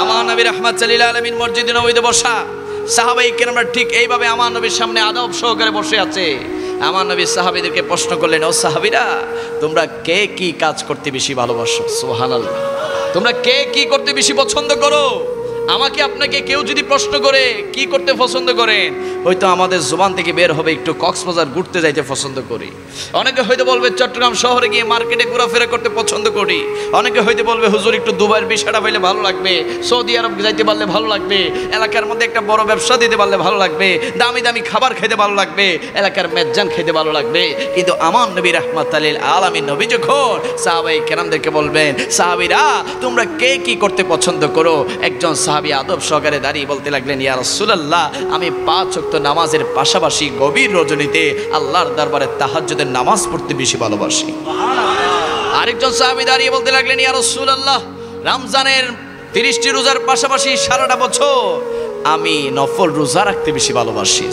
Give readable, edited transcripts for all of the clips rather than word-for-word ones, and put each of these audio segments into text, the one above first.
আমার নবী রাহমাতুল লিল আলামিন মসজিদে নববীতে বসা, সাহাবায়ে কেরামরা ঠিক এইভাবে আমার নবীর সামনে আদব সহকারে বসে আছে। আমার নবী সাহাবীদেরকে প্রশ্ন করলেন, ও সাহাবীরা, তোমরা কে কি কাজ করতে বেশি ভালোবাসো? সুবহানাল্লাহ। তোমরা কে কি করতে বেশি পছন্দ করো? আমাকে আপনাকে কেউ যদি প্রশ্ন করে কি করতে পছন্দ করেন, হয়তো আমাদের জবান থেকে বের হবে একটু কক্সবাজার ঘুরতে যাইতে পছন্দ করি। অনেকে হয়তো বলবে চট্টগ্রাম শহরে গিয়ে মার্কেটে ঘোরাফেরা করতে পছন্দ করি। অনেকে হয়তো বলবে হুজুর একটু দুবাইয়ের ভিসাটা পাইলে ভালো লাগবে, সৌদি আরব যাইতে পারলে ভালো লাগবে, এলাকার মধ্যে একটা বড় ব্যবসা দিতে পারলে ভালো লাগবে, দামি দামি খাবার খেতে ভালো লাগবে, এলাকার মেজ্জান খেতে ভালো লাগবে। কিন্তু আমার নবী রাহমাতুল লিল আলামিন নবী যখন সাহাবায়ে কেরামদেরকে বলবেন, সাহাবীরা তোমরা কে কি করতে পছন্দ করো, একজন সাহাবী আদব সহকারে দাঁড়িয়ে বলতে লাগলেন, ইয়া রাসূলুল্লাহ, আমি 5 ওয়াক্ত নামাজের পাশাপাশি গভীর রজনীতে আল্লাহর দরবারে তাহাজ্জুদের নামাজ পড়তে বেশি ভালোবাসি। আরেকজন সাহাবী দাঁড়িয়ে বলতে লাগলেন, ইয়া রাসূলুল্লাহ, রমজানের 30টি রোজার পাশাপাশি সারাটা বছর আমি নফল রোজা রাখতে বেশি ভালোবাসি।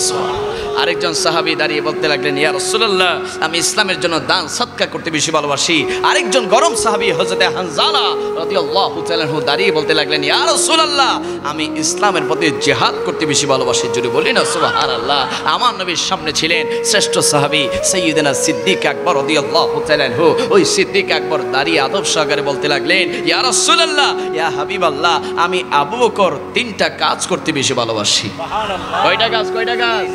আরেকজন সাহাবী দাঁড়িয়ে বলতে লাগলেন, ইয়া রাসূলুল্লাহ, আমি ইসলামের জন্য দান সদকা করতে বেশি ভালোবাসি। আরেকজন গরম সাহাবী হযরতে হানজালা রাদিয়াল্লাহু তাআলা আনহু দাঁড়িয়ে বলতে লাগলেন, ইয়া রাসূলুল্লাহ, আমি ইসলামের পথে জিহাদ করতে বেশি ভালোবাসি। জোরে বলি না সুবহানাল্লাহ। আমার নবীর সামনে ছিলেন শ্রেষ্ঠ সাহাবী সাইয়্যিদুনা সিদ্দিক আকবর রাদিয়াল্লাহু তাআলা আনহু। ওই সিদ্দিক আকবর দাঁড়িয়ে আদব সহকারে বলতে লাগলেন, ইয়া রাসূলুল্লাহ, ইয়া হাবিবাল্লাহ, আমি আবু বকর 3টা কাজ করতে বেশি ভালোবাসি। সুবহানাল্লাহ। কয়টা কাজ?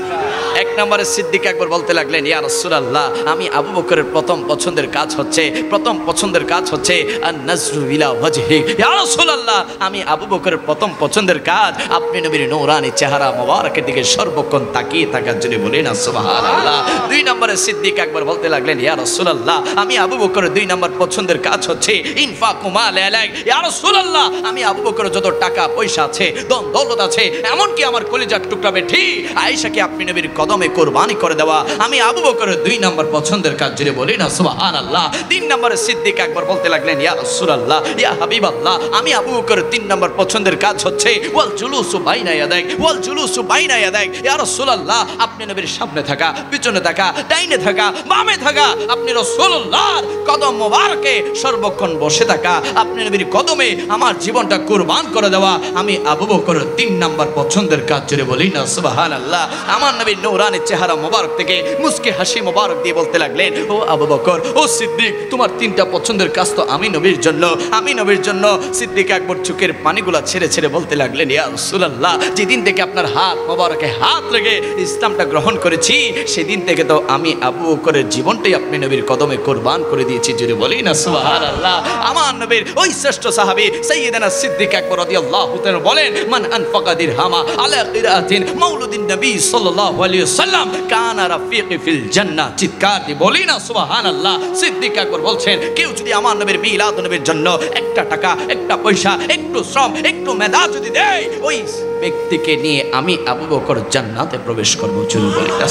এক নম্বরে সিদ্দিক আকবর বলতে লাগলেন, ইয়া রাসূলুল্লাহ, আমি আবু বকরের প্রথম পছন্দের কাজ হচ্ছে আন-নাজরু ইলা ওয়াজহি। ইয়া রাসূলুল্লাহ, আমি আবু বকরের প্রথম পছন্দের কাজ আপনি নবীর নূরানি চেহারা মোবারকের দিকে সর্বক্ষণ তাকিয়ে থাকার জন্য বলি না সুবহানাল্লাহ। 2 নম্বরে সিদ্দিক আকবর বলতে লাগলেন, ইয়া রাসূলুল্লাহ, আমি আবু বকরের 2 নম্বর পছন্দের কাজ হচ্ছে ইনফাকু মাল আলাইক। ইয়া রাসূলুল্লাহ, আমি আবু বকরের যত টাকা পয়সা আছে, ধন দৌলত আছে, এমনকি আমার কলিজার টুকরা বেটি আয়েশাকে আপনি নবীর কদমে কুরবানি করে দেওয়া আমি আবু বকরের 2 নম্বর পছন্দের কাজ জুড়ে বলি না সুবহানাল্লাহ। 3 নম্বরে সিদ্দিক আকবর বলতে লাগলেন, ইয়া রাসূলুল্লাহ, ইয়া হাবিবাল্লাহ, আমি আবু বকরের 3 নম্বর পছন্দের কাজ হচ্ছে ওয়াল জুলুসু বাইনা ইয়াদাইক। ইয়া রাসূলুল্লাহ, আপনি নবীর সামনে থাকা, পিছনে থাকা, ডাইনে থাকা, বামে থাকা, আপনি রাসূলুল্লাহর কদম মোবারকে সর্বক্ষণ বসে থাকা, আপনি নবীর কদমে আমার জীবনটা কুরবান করে দেওয়া আমি আবু বকরের 3 নম্বর পছন্দের কাজ জুড়ে বলি না সুবহানাল্লাহ। আমার নবীর নূরানি চেহারা মোবারক থেকে মুস্কি হাসি মোবারক দিয়ে বলতে লাগলেন, ও আবু বকর, ও সিদ্দিক, তোমার 3টা পছন্দের কাজ তো আমি নবীর জন্য। সিদ্দিক আকবর চোখের পানিগুলা ছেড়ে ছেড়ে বলতে লাগলেন, ইয়া রাসূলুল্লাহ, যেদিন থেকে আপনার হাত মোবারকে হাত রেখে ইসলামটা গ্রহণ করেছি, সেদিন থেকে তো আমি আবু বকরের জীবনটাই আপনি নবীর কদমে কুরবান করে দিয়েছি। জোরে বলি না সুবহানাল্লাহ। আমার নবীর ওই শ্রেষ্ঠ সাহাবী সাইয়্যিদুনা সিদ্দিক আকবর রাদিয়াল্লাহু তাআলা বলেন, মান আনফাকা দিরহামা আলা কিরাতিন মাউলুদিন নবী সাল্লাল্লাহু আলাইহি ওয়াসাল্লাম কানা রাফিকি ফিল জান্নাহ। চিৎকার দিয়ে বলি না সুবহানাল্লাহ। সিদ্দিক আকবর বলছেন, কেউ যদি আমার নবীর মিলাদ নবীর জন্য একটা টাকা, একটা পয়সা, একটু শ্রম, একটু মেধা যদি দেয়, ওই ব্যক্তিকে নিয়ে আমি আবু বকর জান্নাতে প্রবেশ করব। চলুন বলি না।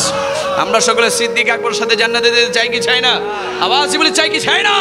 আমরা সকলে সিদ্দিক আকবরের সাথে জান্নাতে যেতে চাই কি চাই না? আওয়াজ বলে চাই কি চাই না?